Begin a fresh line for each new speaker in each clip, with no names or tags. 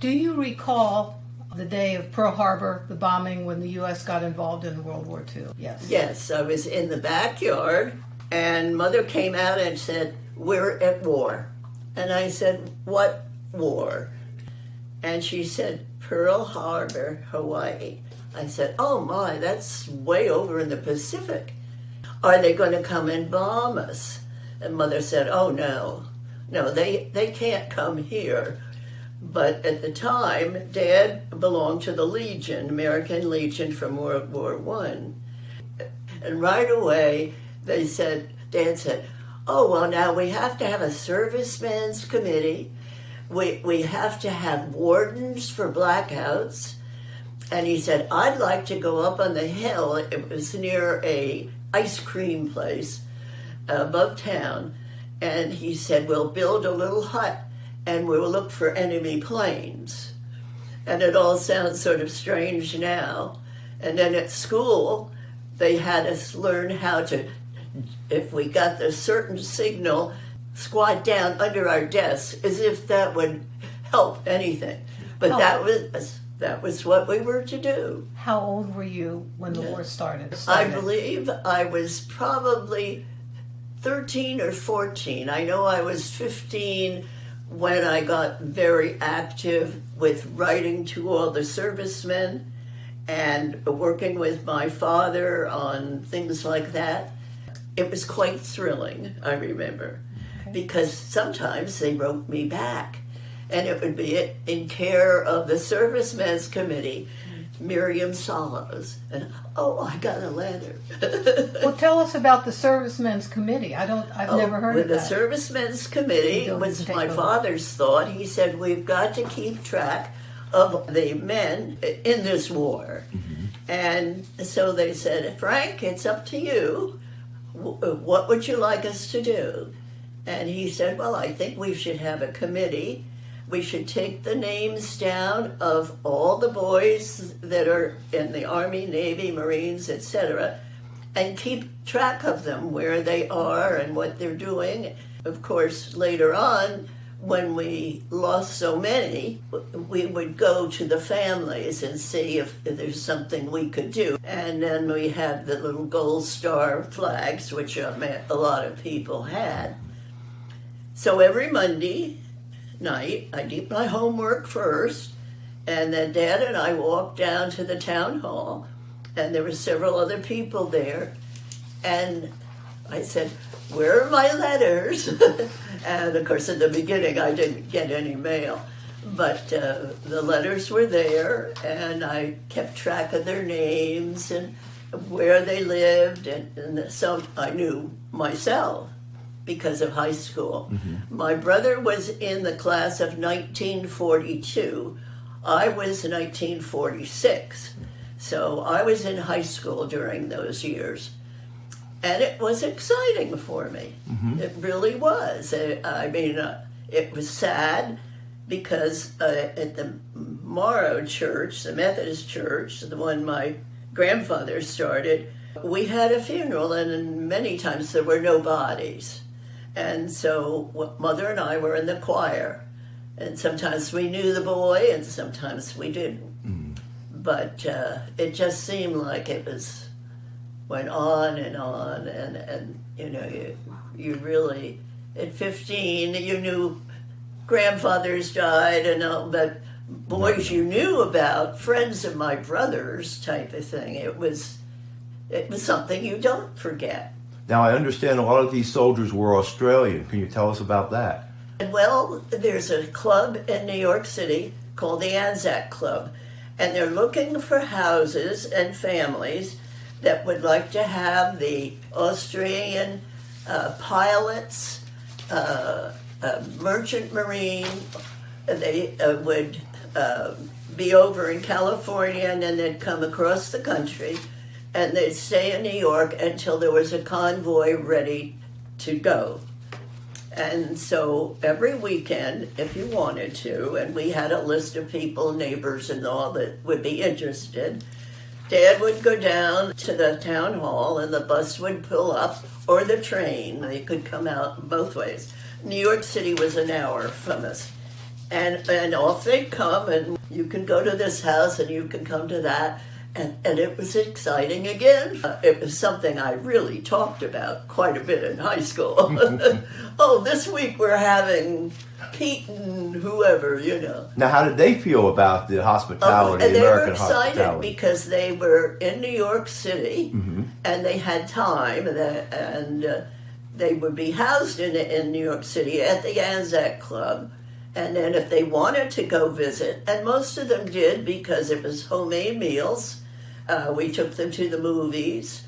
Do you recall the day of Pearl Harbor, the bombing when the U.S. got involved in World War II? Yes.
Yes, I was in the backyard, and Mother came out and said, "We're at war." And I said, "What war?" And she said, "Pearl Harbor, Hawaii." I said, "Oh my, that's way over in the Pacific. Are they going to come and bomb us?" And Mother said, "Oh no, they can't come here." But at the time, Dad belonged to the Legion, American Legion from World War I. And right away, Dad said, "Oh, well, now we have to have a servicemen's committee. We have to have wardens for blackouts." And he said, "I'd like to go up on the hill." It was near a ice cream place above town. And he said, "We'll build a little hut and we'll look for enemy planes." And it all sounds sort of strange now. And then at school, they had us learn how to, if we got the certain signal, squat down under our desks as if that would help anything. But that was what we were to do.
How old were you when the war started?
I believe I was probably 13 or 14. I know I was 15 when I got very active with writing to all the servicemen and working with my father on things like that. It was quite thrilling, I remember, because sometimes they wrote me back, and it would be in care of the Servicemen's Committee, Miriam Sollows, and I got a letter.
Well, tell us about the Servicemen's Committee. I've never heard of that.
The Servicemen's Committee was my father's thought. He said, "We've got to keep track of the men in this war." Mm-hmm. And so they said, "Frank, it's up to you. What would you like us to do?" And he said, "Well, I think we should have a committee. We should take the names down of all the boys that are in the Army, Navy, Marines, etc., and keep track of them, where they are and what they're doing." Of course, later on, when we lost so many, we would go to the families and see if there's something we could do. And then we had the little gold star flags, which a lot of people had. So every Monday night, I did my homework first, and then Dad and I walked down to the town hall, and there were several other people there, and I said, "Where are my letters?" And of course, in the beginning, I didn't get any mail, but the letters were there, and I kept track of their names and where they lived, and some I knew myself because of high school. Mm-hmm. My brother was in the class of 1942. I was 1946. So I was in high school during those years. And it was exciting for me. Mm-hmm. It really was. It was sad because at the Morrow Church, the Methodist Church, the one my grandfather started, we had a funeral, and many times there were no bodies. And so Mother and I were in the choir, and sometimes we knew the boy and sometimes we didn't. Mm. But it just seemed like it went on, and you know, you really, at 15, you knew grandfathers died and all, but boys you knew about, friends of my brother's type of thing. It was something you don't forget.
Now, I understand a lot of these soldiers were Australian. Can you tell us about that?
Well, there's a club in New York City called the Anzac Club, and they're looking for houses and families that would like to have the Australian pilots, merchant marine. They would be over in California, and then they'd come across the country, and they'd stay in New York until there was a convoy ready to go. And so every weekend, if you wanted to, and we had a list of people, neighbors and all, that would be interested, Dad would go down to the town hall and the bus would pull up, or the train. They could come out both ways. New York City was an hour from us. And off they come, and you can go to this house and you can come to that. And it was exciting again. It was something I really talked about quite a bit in high school. Oh, this week we're having Pete and whoever, you know.
Now, how did they feel about the hospitality,
And
the
they were
American
excited
hospitality?
because they were in New York City,
Mm-hmm.
and they had time, and they would be housed in New York City at the Anzac Club. And then if they wanted to go visit, and most of them did because it was homemade meals, we took them to the movies.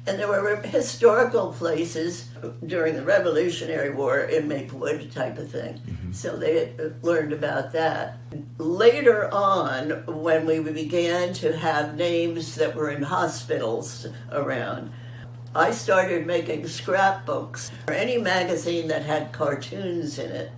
And there were historical places during the Revolutionary War in Maplewood type of thing.
Mm-hmm.
So they learned about that. Later on, when we began to have names that were in hospitals around, I started making scrapbooks. For any magazine that had cartoons in it,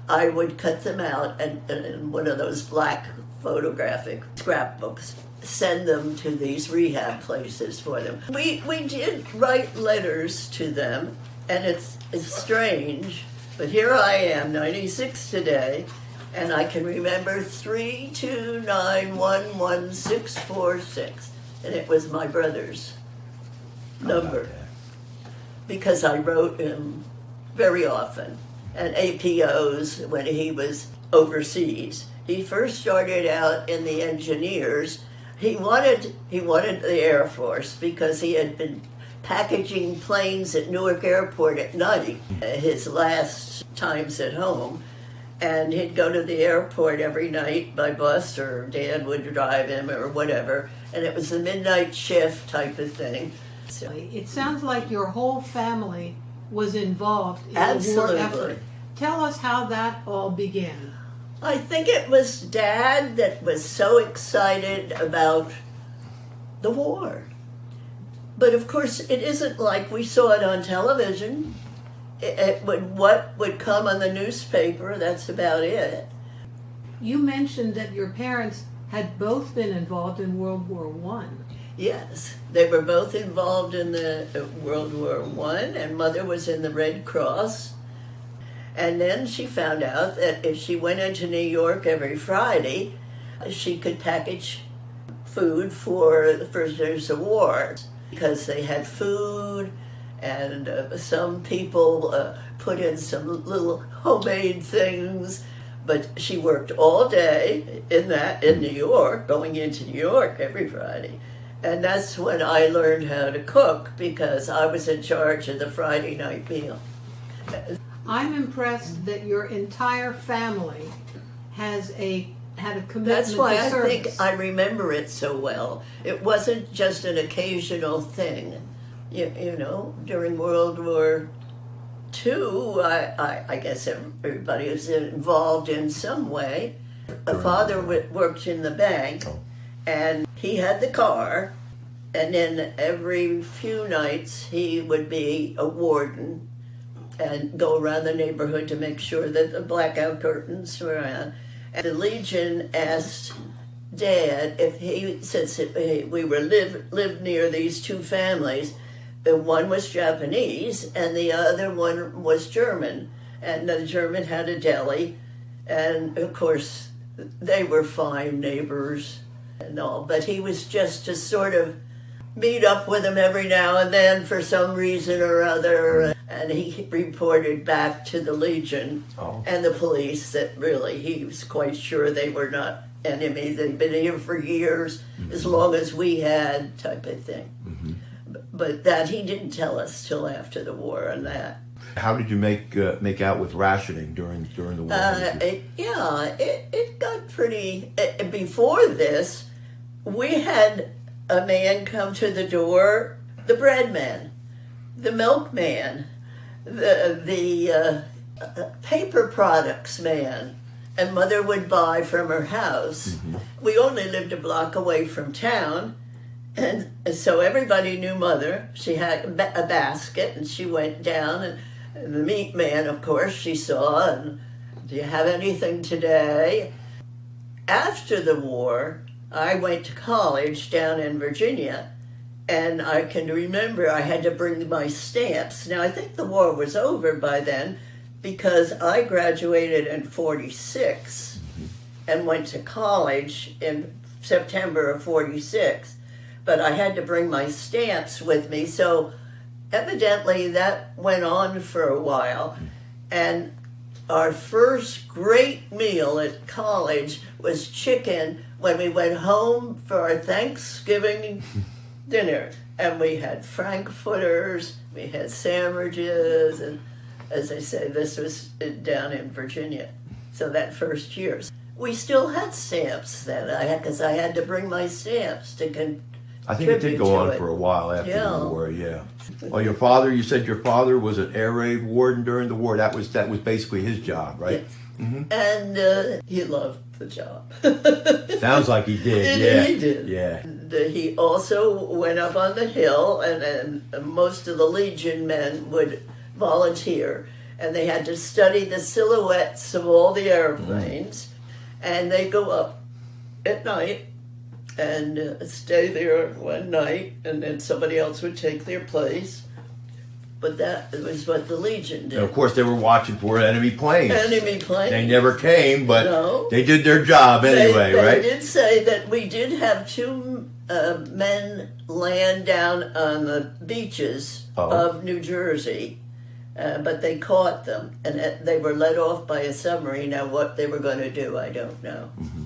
I would cut them out and in one of those black photographic scrapbooks, send them to these rehab places for them. We did write letters to them, and it's strange, but here I am, 96 today, and I can remember 329114646, and it was my brother's number, because I wrote him very often, and APOs when he was overseas. He first started out in the engineers. He wanted the Air Force because he had been packaging planes at Newark Airport at night, his last times at home. And he'd go to the airport every night by bus, or Dad would drive him or whatever. And it was the midnight shift type of thing. So,
It sounds like your whole family was involved in the war
absolutely.
effort. Tell us how that all began.
I think it was Dad that was so excited about the war. But of course, it isn't like we saw it on television. What would come on the newspaper, that's about it.
You mentioned that your parents had both been involved in World War I.
Yes, they were both involved in the World War I, and Mother was in the Red Cross. And then she found out that if she went into New York every Friday, she could package food for the prisoners of war, because they had food, and some people put in some little homemade things. But she worked all day in New York, going into New York every Friday. And that's when I learned how to cook, because I was in charge of the Friday night meal.
I'm impressed that your entire family had a commitment
That's why
to
I
service.
think I remember it so well. It wasn't just an occasional thing. You know, during World War II, I guess everybody was involved in some way. My father worked in the bank, and he had the car, and then every few nights he would be a warden and go around the neighborhood to make sure that the blackout curtains were on. And the Legion asked Dad if he, since we were lived near these two families, one was Japanese and the other one was German, and the German had a deli, and of course they were fine neighbors and all, but he was just to sort of meet up with him every now and then for some reason or other, and he reported back to the Legion and the police that really he was quite sure they were not enemies. They'd been here for years, as long as we had, type of thing.
Mm-hmm.
But that he didn't tell us till after the war on that.
How did you make out with rationing during the war?
It got pretty. Before this, we had a man come to the door, the bread man, the milkman, the paper products man, and Mother would buy from her house. Mm-hmm. We only lived a block away from town, and so everybody knew Mother. She had a basket, and she went down, and the meat man, of course, she saw, and do you have anything today? After the war, I went to college down in Virginia, and I can remember I had to bring my stamps. Now, I think the war was over by then, because I graduated in 46 and went to college in September of 46, but I had to bring my stamps with me, so evidently that went on for a while. And our first great meal at college was chicken when we went home for our Thanksgiving dinner. And we had frankfurters, we had sandwiches, and as I say, this was down in Virginia. So that first year, we still had stamps then, because I had to bring my stamps to
I think it did go on for a while after the war, yeah. Well, your father, you said your father was an air raid warden during the war. That was basically his job, right?
Yes. Mm-hmm. And he loved the job.
Sounds like he did, yeah.
He did.
Yeah.
He also went up on the hill, and most of the Legion men would volunteer, and they had to study the silhouettes of all the airplanes, and they go up at night and stay there one night, and then somebody else would take their place. But that was what the Legion did.
And of course, they were watching for enemy planes.
Enemy planes.
They never came, but
No.
they did their job anyway, right?
They did say that we did have two men land down on the beaches of New Jersey, but they caught them, and they were let off by a submarine. Now, what they were going to do, I don't know.
Mm-hmm.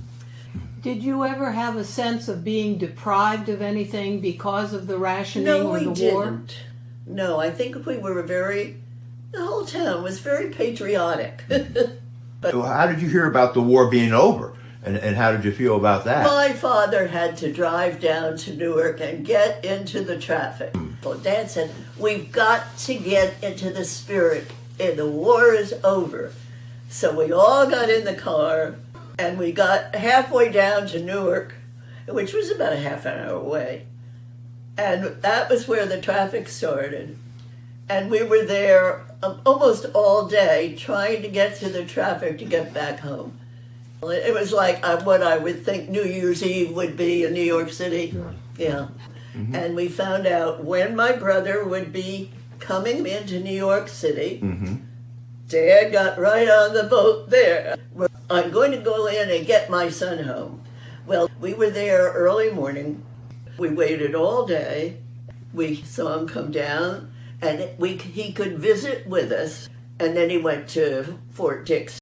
Did you ever have a sense of being deprived of anything because of the rationing or the war?
Didn't. No, I think we were the whole town was very patriotic. But
How did you hear about the war being over? And how did you feel about that?
my father had to drive down to Newark and get into the traffic. Well, Dad said, we've got to get into the spirit. And the war is over. So we all got in the car, and we got halfway down to Newark, which was about a half an hour away. And that was where the traffic started. And we were there almost all day trying to get through the traffic to get back home. It was like what I would think New Year's Eve would be in New York City. Yeah. Mm-hmm. And we found out when my brother would be coming into New York City. Mm-hmm. Dad got right on the boat there. I'm going to go in and get my son home. Well, we were there early morning. We waited all day. We saw him come down, and he could visit with us. And then he went to Fort Dix